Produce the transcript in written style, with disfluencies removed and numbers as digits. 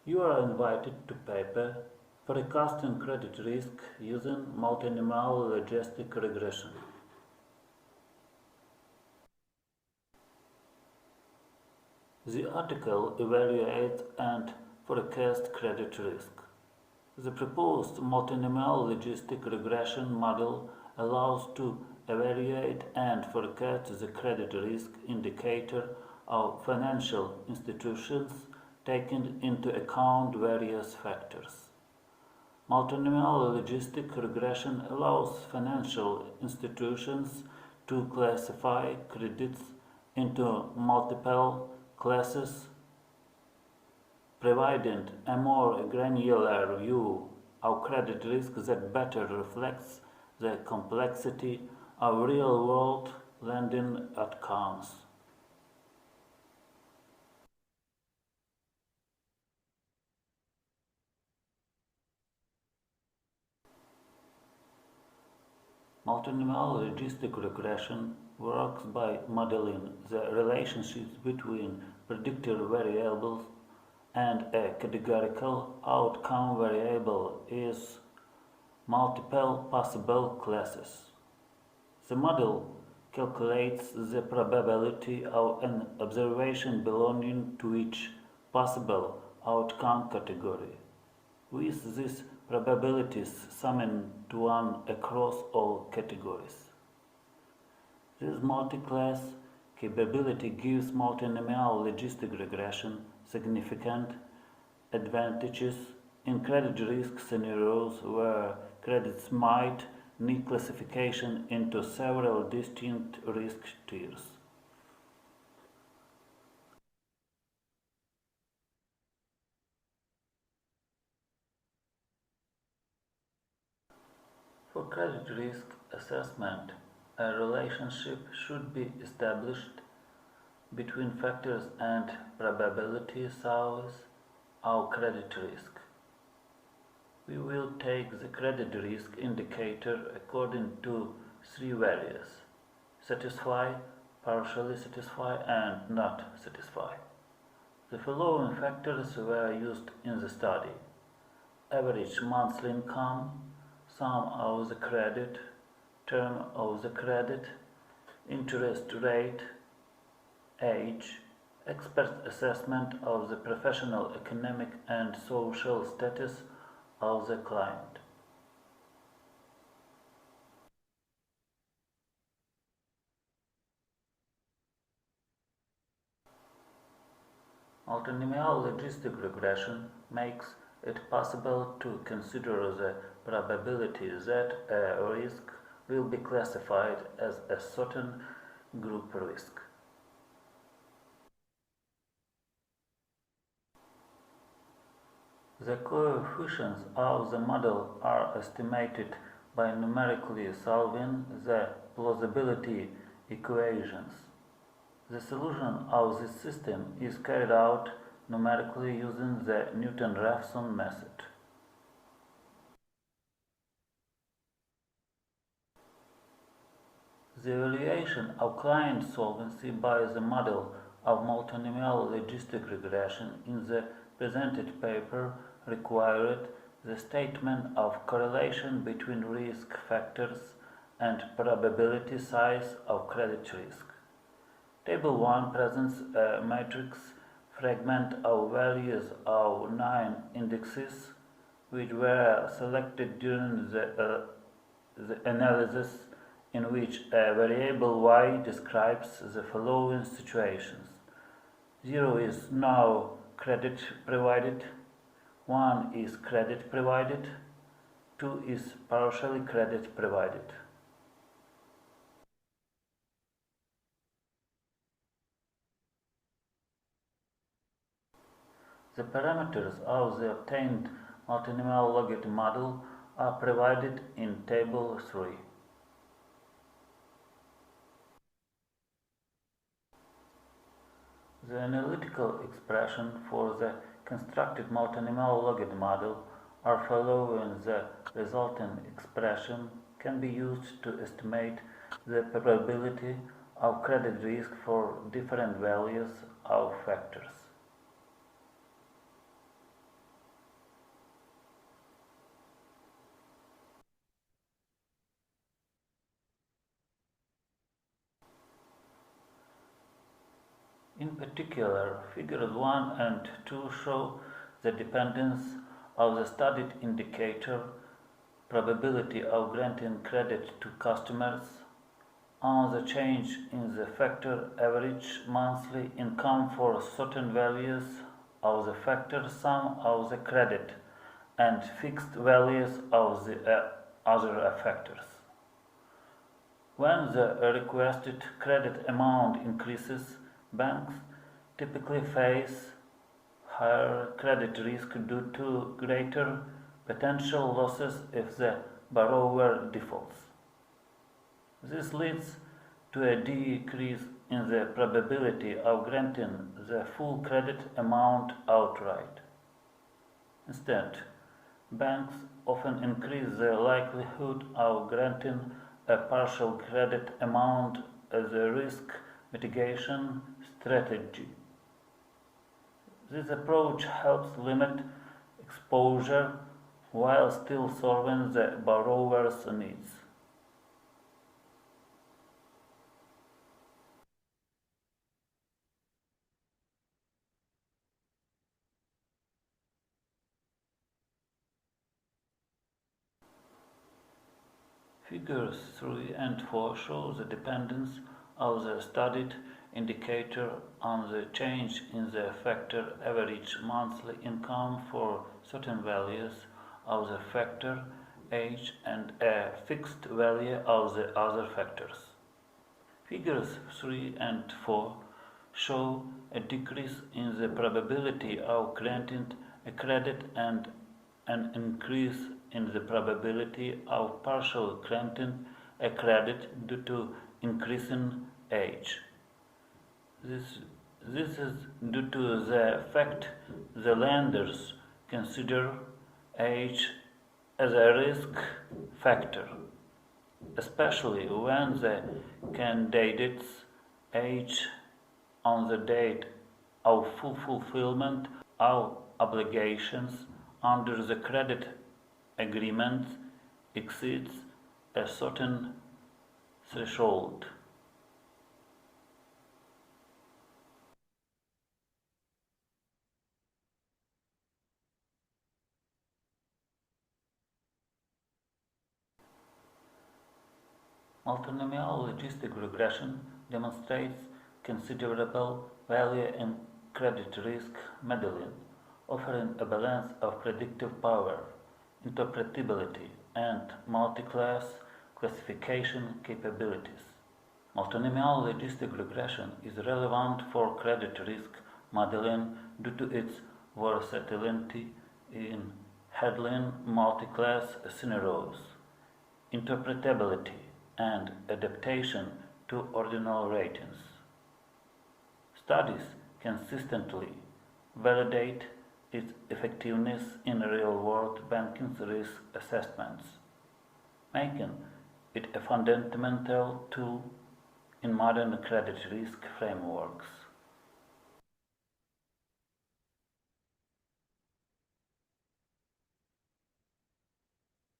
You are invited to paper forecasting credit risk using multinomial logistic regression. The article evaluates and forecasts credit risk. The proposed multinomial logistic regression model allows to evaluate and forecast the credit risk indicator of financial institutions, taking into account various factors. Multinomial logistic regression allows financial institutions to classify credits into multiple classes, providing a more granular view of credit risk that better reflects the complexity of real-world lending outcomes. Multinomial logistic regression works by modeling the relationships between predictor variables and a categorical outcome variable is multiple possible classes. The model calculates the probability of an observation belonging to each possible outcome category, with these probabilities summing to 1 across all categories. This multi-class capability gives multinomial logistic regression significant advantages in credit risk scenarios where credits might need classification into several distinct risk tiers. For credit risk assessment, a relationship should be established between factors and probability size of credit risk. We will take the credit risk indicator according to three values: satisfy, partially satisfy, and not satisfy. The following factors were used in the study: average monthly income, sum of the credit, term of the credit, interest rate, age, expert assessment of the professional, economic, and social status of the client. Multinomial logistic regression makes it possible to consider the probability that a risk will be classified as a certain group risk. The coefficients of the model are estimated by numerically solving the plausibility equations. The solution of this system is carried out numerically using the Newton-Raphson method. The evaluation of client solvency by the model of multinomial logistic regression in the presented paper required the statement of correlation between risk factors and probability size of credit risk. Table 1 presents a matrix fragment of values of 9 indexes which were selected during the analysis, in which a variable y describes the following situations: 0 is no credit provided, 1 is credit provided, 2 is partially credit provided. The parameters of the obtained multinomial logarithm model are provided in Table 3. The analytical expression for the constructed multinomial logarithm model are following. The resulting expression can be used to estimate the probability of credit risk for different values of factors. In particular, figures 1 and 2 show the dependence of the studied indicator probability of granting credit to customers on the change in the factor average monthly income for certain values of the factor sum of the credit and fixed values of the other factors. When the requested credit amount increases, banks typically face higher credit risk due to greater potential losses if the borrower defaults. This leads to a decrease in the probability of granting the full credit amount outright. Instead, banks often increase the likelihood of granting a partial credit amount as a risk mitigation strategy. This approach helps limit exposure while still serving the borrower's needs. Figures 3 and 4 show the dependence of the studied indicator on the change in the factor average monthly income for certain values of the factor age and a fixed value of the other factors. Figures 3 and 4 show a decrease in the probability of granting a credit and an increase in the probability of partial granting a credit due to increasing age. This is due to the fact the lenders consider age as a risk factor, especially when the candidate's age on the date of full fulfillment of obligations under the credit agreement exceeds a certain threshold. Multinomial logistic regression demonstrates considerable value in credit risk modeling, offering a balance of predictive power, interpretability, and multi-class classification capabilities. Multinomial logistic regression is relevant for credit risk modeling due to its versatility in handling multi-class scenarios, interpretability, and adaptation to ordinal ratings. Studies consistently validate its effectiveness in real-world banking risk assessments, making it a fundamental tool in modern credit risk frameworks.